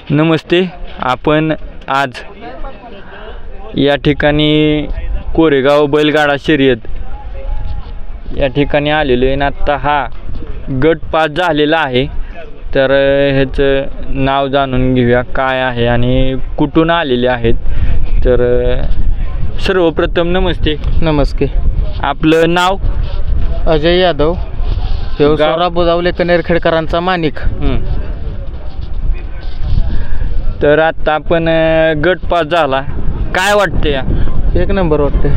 नमस्ते. आपण आज या ठिकाणी कोरेगाव बैलगाडा शर्यत या ठिकाणी आलेलो आहे. आता हा गट पास झालेला आहे. तर ह्याचं नाव जाणून घेऊया काय आहे आणि कुठून आलेले आहेत. तर सर्वप्रथम नमस्ते. नमस्ते. आपलं नाव? अजय यादव. सोरा बुजावले कनेरखेडकरांचा माणिक. तर आता आपण गट पास झाला, काय वाटते? एक नंबर वाटते.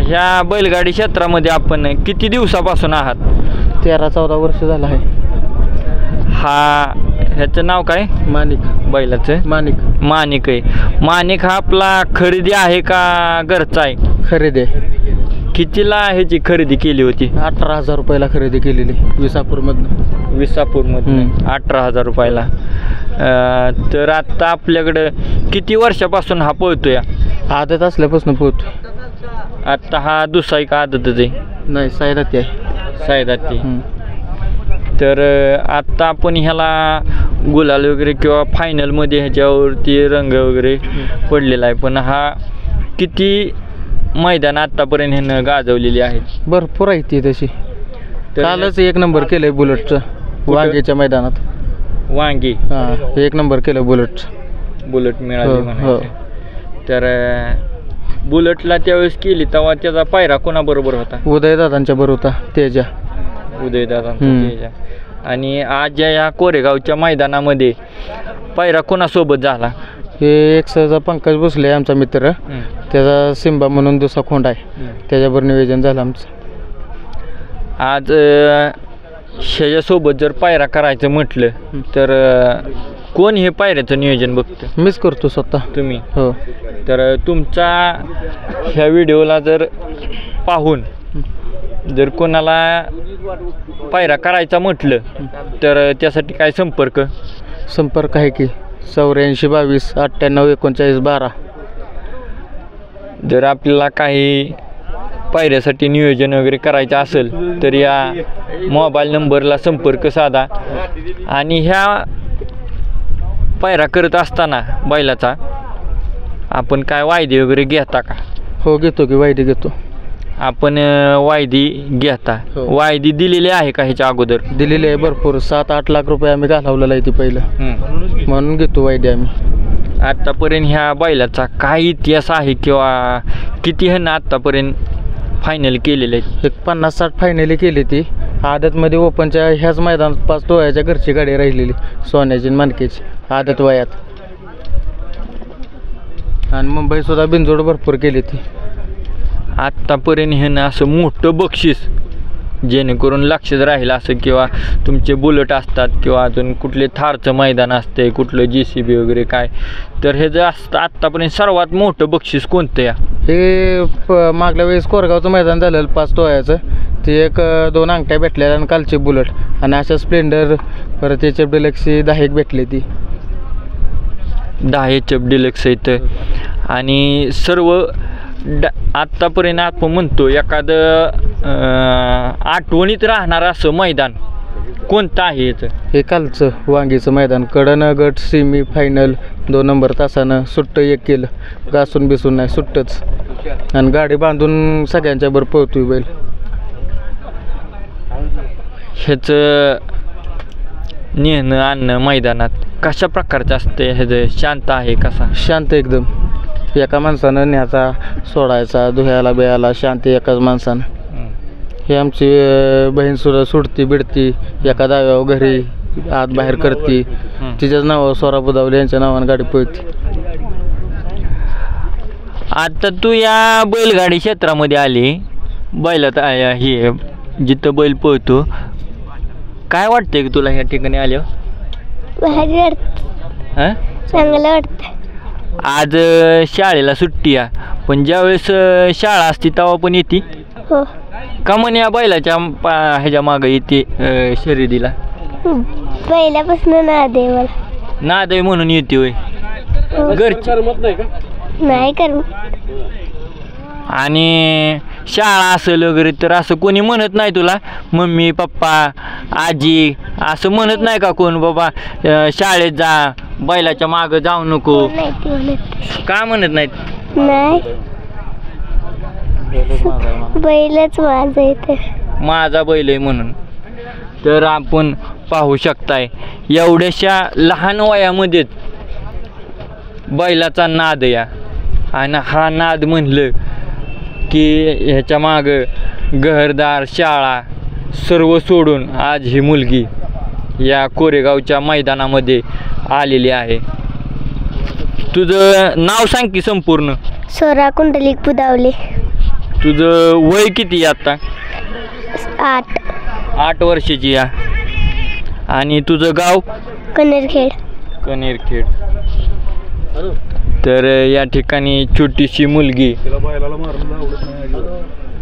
ह्या बैलगाडी क्षेत्रामध्ये आपण किती दिवसापासून आहात? 13-14 वर्ष झालं आहे. ह्याचं नाव काय? माणिक. बैलाचं माणिक आहे. माणिक हा आपला खरेदी आहे का घरचा आहे? खरेदी. कितीला ह्याची खरेदी केली होती? 18,000 रुपयाला खरेदी केलेली विसापूरमधनं. 18,000 रुपयाला. तर आता आपल्याकडं किती वर्षापासून हा पळतोय? आदत असल्यापासून पोहतो. आता हा दुसरा का आदतच आहे? नाही, सायदाती आहे. सायदाती. तर आत्ता आपण ह्याला गुलाल वगैरे किंवा फायनलमध्ये ह्याच्यावरती रंग वगैरे पडलेला आहे. पण हा किती मैदान आत्तापर्यंत ह्यानं गाजवलेली आहेत? भरपूर आहे ती तशी. कालच 1 नंबर केलं आहे बुलेटचं वांगीच्या मैदानात. वांगी? हां, 1 नंबर केलं बुलेटचं. बुलेट मिळाली म्हणायचं. तर बुलेटला त्यावेळेस केली तेव्हा त्याचा पायरा कोणाबरोबर होता? उदयदादांच्या बरोबर होता. तेजा. उदयदादांचा तेजा. आणि आज या कोरेगावच्या मैदानामध्ये पायरा कोणासोबत झाला? हे एक सहजा पंकज भोसले आमचा मित्र, त्याचा सिंबा म्हणून दुसरा खोंड आहे, त्याच्याबरोबर नियोजन झालं आमचं. आज ह्याच्यासोबत जर पायरा करायचं म्हटलं तर कोण हे पायऱ्याचं नियोजन बघतं? मीच करतो स्वतः. तुम्ही? हो. तर तुमचा ह्या व्हिडिओला जर पाहून जर कोणाला पायरा करायचा म्हटलं तर त्यासाठी काय संपर्क आहे की 84 22 98 39 12. जर आपल्याला काही पायऱ्यासाठी नियोजन वगैरे करायचं असेल तर या मोबाईल नंबरला संपर्क साधा. आणि ह्या पायरा करत असताना बैलाचा आपण काय वायदे वगैरे घेता का? हो, घेतो की वायदे घेतो. आपण वायदी घेता? वायदी दिलेली आहे का ह्याच्या अगोदर? दिलेली आहे भरपूर. 7-8 लाख रुपये आम्ही घालवलेला आहे ती पहिलं, म्हणून घेतो वायदे आम्ही. आत्तापर्यंत ह्या बैलाचा काय इतिहास आहे किंवा किती ह्यानं आत्तापर्यंत फायनल केलेले आहेत? 50-60 फायनली केली ती. आदतमध्ये ओपनच्या ह्याच मैदानात 5 तोळ्याच्या घरची गाडी राहिलेली सोन्याची मानकेची आदत वयात. आणि मुंबईसुद्धा बिनजोड भरपूर केली ती. आत्तापर्यंत ह्यानं असं मोठं बक्षीस जेणेकरून लक्षात राहील असं, किंवा तुमचे बुलेट असतात किंवा अजून कुठले थारचं मैदान असते, कुठलं JCB वगैरे काय, तर हे जे असतं आत्तापर्यंत सर्वात मोठं बक्षीस कोणतं? या हे मागल्या वेळेस कोरेगावचं मैदान झालेलं 5 तोळ्याचं, ते 1-2 अंगठ्या भेटलेल्या आणि कालचे बुलेट आणि अशा स्प्लेंडर परत HF डिलक्स 10 भेटले. ती 10 HF डिलक्स इथं. आणि सर्व आत्तापर्यंत आपण म्हणतो एखादं आठवणीत राहणार असं मैदान कोणतं आहे याचं? हे कालचं वांगीचं मैदान. कडनं गट सेमी फायनल 2 नंबर तासानं सुट्ट 1 केलं, घासून बिसून नाही, सुट्टच. आणि गाडी बांधून सगळ्यांच्या बरोबर पळतोय बैल. ह्याचं नेणं आणणं मैदानात कशा प्रकारचं असते? ह्याचं शांत आहे कसा? शांत एकदम. एका माणसानं न्यायचा सोडायचा धुयाला बियाला, शांत एकाच माणसानं. हे आमची बहीणसुद्धा सुटती बिडती एका दाव्यावर घरी आत बाहेर करते, तिच्याच नावावर सोरा बुदावले यांच्या नावानं गाडी पळते. आता तू या बैलगाडी क्षेत्रामध्ये आली, बैलात हे जिथं बैल पळतो, काय वाटतंय की तुला ह्या ठिकाणी आल्यावर? भारी वाटतं. चांगलं वाटतं. आज शाळेला सुट्टी आहे, पण ज्यावेळेस शाळा असते तेव्हा पण येते का म्हणे या बैलाच्या ह्याच्या मागं येते शर्यतीला? पहिल्यापासून नाद आहे मला. नाद आहे म्हणून येते होय? घरची नाही करमत. आणि शाळा असेल वगैरे तर असं कोणी म्हणत नाही तुला मम्मी पप्पा आजी असं म्हणत नाही का कोण बाबा शाळेत जा बैलाच्या मागं जाऊ नको नाही ती म्हणत का म्हणत नाहीत नाही बैलच माझा इथे माझा बैल आहे म्हणून तर आपण पाहू शकताय एवढ्याशा लहान वयामध्येच बैलाचा नाद या आणि हा नाद म्हणलं की ह्याच्या मागं घरदार शाळा सर्व सोडून आज ही मुलगी या कोरेगावच्या मैदानामध्ये आलेली आहे. तुझं नाव सांग की संपूर्ण. सोरा कुंडलिक बुदावले. तुझं वय किती आता? 8. 8 वर्षाची या. आणि तुझं गाव? कनेरखेड. कनेरखेड. तर या ठिकाणी छोटीशी मुलगी.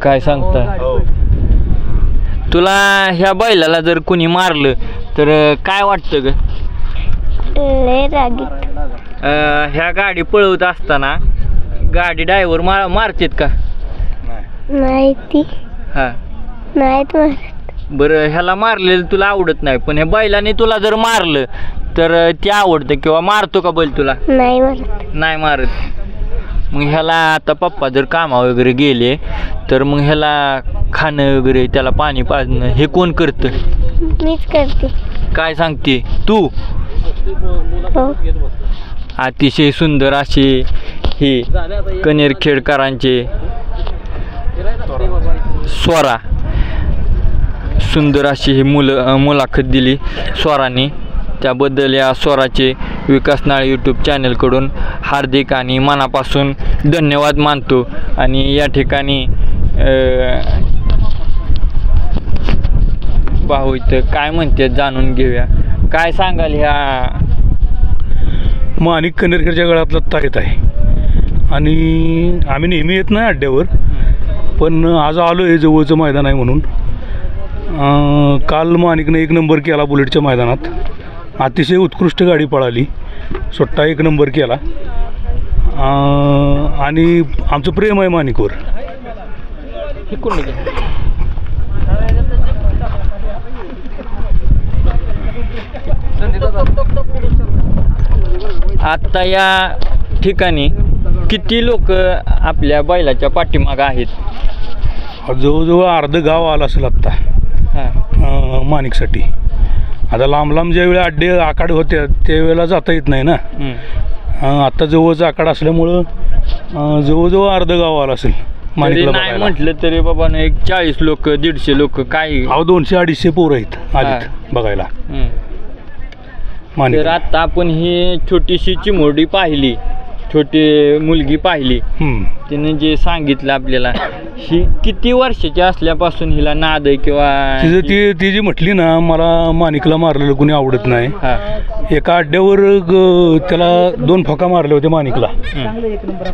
काय सांगता? तुला ह्या बैलाला जर कोणी मारलं तर काय वाटतं ग? लय रागीत. ह्या गाडी पळवत असताना गाडी ड्रायव्हर मारतात का? माहिती हा नाहीत मारत. बरं ह्याला मारलेलं तुला आवडत नाही पण ह्या बैलाने तुला जर मारलं तर ते आवडतं किंवा मारतो का बैल तुला? नाही मारत. नाही मारत. मग ह्याला आता पप्पा जर कामा वगैरे गेले तर मग ह्याला खाणं वगैरे त्याला पाणी पाजणं हे कोण करतं? मीच करते. काय सांगते तू? हो. अतिशय सुंदर अशी ही कनेरखेडकरांचे स्वरा सुंदर अशी ही मुलाखत दिली स्वरांनी. त्याबद्दल या स्वराचे विकास नाळे यूट्यूब चॅनलकडून हार्दिक आणि मनापासून धन्यवाद मानतो. आणि या ठिकाणी पाहू इथं काय म्हणते जाणून घेऊया. काय सांगाल ह्या? माणिक कनेरखेडच्या गळ्यातला ताईत आहे आणि आम्ही नेहमी येत नाही अड्ड्यावर पण आज आलो आहे जवळचं मैदान आहे म्हणून. काल माणिकनं 1 नंबर केला बुलेटच्या मैदानात. अतिशय उत्कृष्ट गाडी पळाली. स्वतः 1 नंबर केला आणि आमचं प्रेम आहे माणिकवर. आत्ता या ठिकाणी किती लोक आपल्या बैलाच्या पाठीमागं आहेत? जवळजवळ अर्धं गाव आलं असेल आत्ता माणिकसाठी. आता लांब लांब ज्यावेळी अड्डे आखाड होते त्यावेळेला जाता येत नाही ना. आत्ता जवळचं आखाड असल्यामुळं जवळजवळ अर्धं गाव आलं असेल माणिकला नाही म्हटलं तरी बाबा एक 40 लोक 150 लोक काय 200-250 पोरं आहेत आधीत बघायला. तर आता आपण ही छोटीशी चिमुरडी पाहिली, छोटी मुलगी पाहिली. तिने जे सांगितलं आपल्याला ही किती वर्षाची असल्यापासून हिला नाद आहे किंवा ती जी म्हटली ना मला माणिकला मारलेलं कोणी आवडत नाही. एका अड्ड्यावर त्याला 2 फका मारले होते माणिकला.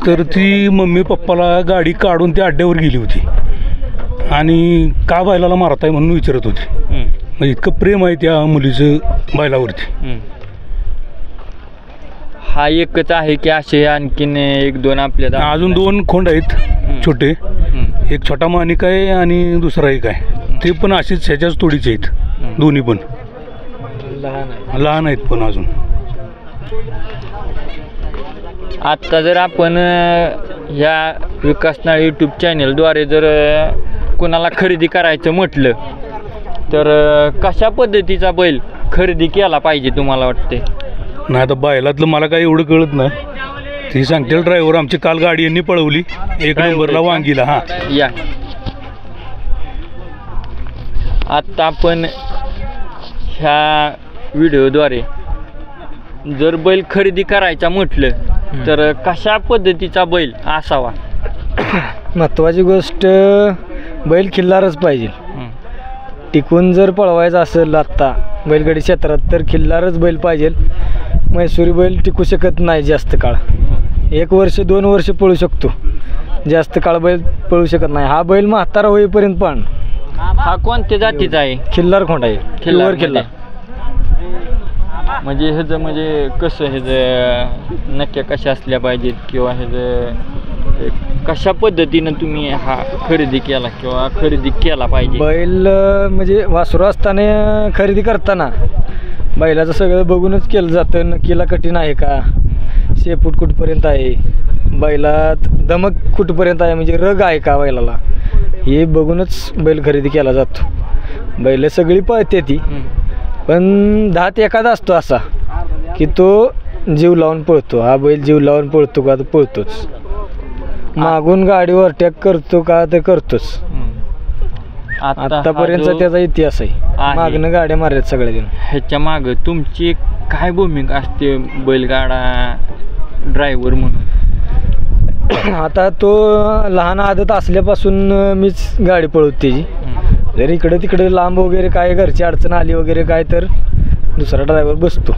तर ती मम्मी पप्पाला गाडी काढून त्या अड्ड्यावर गेली होती आणि का बैलाला मारताय म्हणून विचारत होती. म्हणजे इतकं प्रेम आहे त्या मुलीचं बैलावरती. हा एकच आहे की असे आणखीन 1-2 आपल्या? अजून 2 खोंड आहेत छोटे. एक छोटा माणिक आहे आणि दुसरा एक आहे. ते पण असेच ह्याच्याच तोडीचे आहेत. दोन्ही पण लहान आहेत पण अजून. आत्ता जर आपण ह्या विकास नाळे यूट्यूब चॅनलद्वारे जर कोणाला खरेदी करायचं म्हटलं तर कशा पद्धतीचा बैल खरेदी केला पाहिजे तुम्हाला वाटते? नाही आता बैलातलं मला काही एवढं कळत नाही. ती सांगते ड्रायव्हर आमची काल गाडी यांनी पळवली 1 नंबरला वांगीला. या आत्ता आपण ह्या व्हिडिओद्वारे जर बैल खरेदी करायचा म्हटलं तर कशा पद्धतीचा बैल असावा? महत्त्वाची गोष्ट बैल खिल्लारच पाहिजे. टिकून जर पळवायचं असेल आत्ता बैलगाडी क्षेत्रात तर खिल्लारच बैल पाहिजे. मैसुरी बैल टिकू शकत नाही जास्त काळ. 1 वर्ष 2 वर्ष पळू शकतो, जास्त काळ बैल पळू शकत नाही. हा बैल म्हातारा होईपर्यंत पण. हा कोणत्या जातीचा आहे? खिल्लार खोंड आहे. खिल्लार म्हणजे ह्याचं म्हणजे कसं ह्याचं नक्क्या कशा असल्या पाहिजेत किंवा ह्याचं कशा पद्धतीनं तुम्ही हा खरेदी केला किंवा खरेदी केला पाहिजे? बैल म्हणजे वासरू असताना खरेदी करताना बैलाचं सगळं बघूनच केलं जातं. नक्कीला कठीण आहे का, शेपूट कुठपर्यंत आहे, बैलात धमक कुठपर्यंत आहे, म्हणजे रग आहे का बैलाला, हे बघूनच बैल खरेदी केला जातो. बैल सगळी पळते ती, पण दात एखादा असतो असा की तो जीव लावून पळतो. हा बैल जीव लावून पळतो का तर पळतोच. मागून गाडीवर अटॅक करतो का तर करतोच. आतापर्यंत त्याचा इतिहास आहे. मागणं गाड्या मारल्यात सगळ्या. ह्याच्या मागं तुमची काय भूमिका असते बैलगाडा ड्रायव्हर म्हणून? आता तो लहान आदत असल्यापासून मीच गाडी पळवते त्याची. जर इकडे तिकडे लांब वगैरे काय घरची अडचण आली वगैरे काय तर दुसरा ड्रायव्हर बसतो,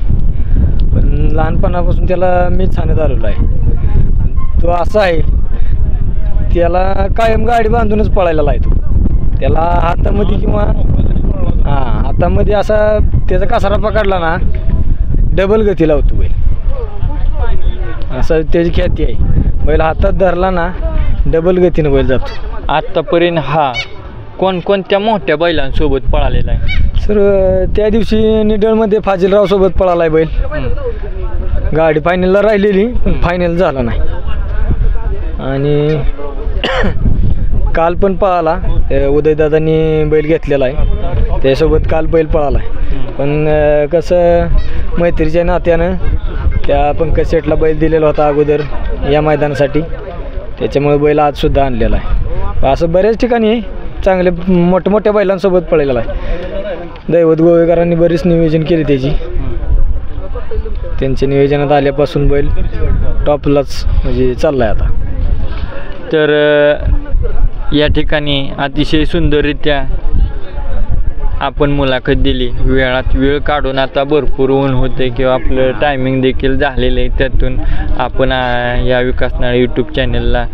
पण लहानपणापासून त्याला मीच हाणत आलेलो आहे. तो असा आहे, त्याला कायम गाडी बांधूनच पळायला लायतो. त्याला हातामध्ये किंवा हातामध्ये असा त्याचा कासारा पकडला ना डबल गती लावतो बैल, असं त्याची ख्याती आहे. बैल हातात धरला ना डबल गतीनं बैल जातो. आत्तापर्यंत हा कोणकोणत्या मोठ्या बैलांसोबत पळालेला आहे? सर त्या दिवशी निडळमध्ये फाजिलराव सोबत पळाला आहे बैल. गाडी फायनलला राहिलेली पण फायनल झाला नाही. आणि काल पण पळाला, उदयदादांनी बैल घेतलेला आहे, त्यासोबत काल बैल पळाला आहे. पण कसं मैत्रीच्या नात्यानं त्या पंकज शेटला बैल दिलेला होता अगोदर या मैदानासाठी, त्याच्यामुळे बैल आजसुद्धा आणलेला आहे. असं बऱ्याच ठिकाणी चांगले मोठमोठ्या बैलांसोबत पळलेला आहे. दैवत गोवेकरांनी बरीच नियोजन केली त्याची. त्यांच्या नियोजनात आल्यापासून बैल टॉपलाच म्हणजे चालला आहे आता. तर या ठिकाणी अतिशय सुंदररित्या आपण मुलाखत दिली. वेळात वेळ काढून आता भरपूर ऊन होते किंवा आपलं टायमिंग देखील झालेलं आहे, त्यातून आपण या विकास नाळे यूट्यूब चॅनलला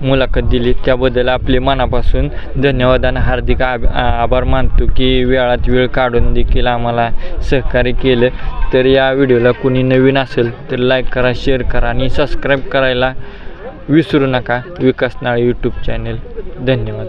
मुलाखत दिली. त्याबद्दल आपले मनापासून धन्यवाद आणि हार्दिक आभार मानतो की वेळात वेळ काढून देखील आम्हाला सहकार्य केलं. तर या व्हिडिओला कोणी नवीन असेल तर लाईक करा, शेअर करा आणि सबस्क्राईब करायला विसरू नका विकास नाळे यूट्यूब चॅनल. धन्यवाद.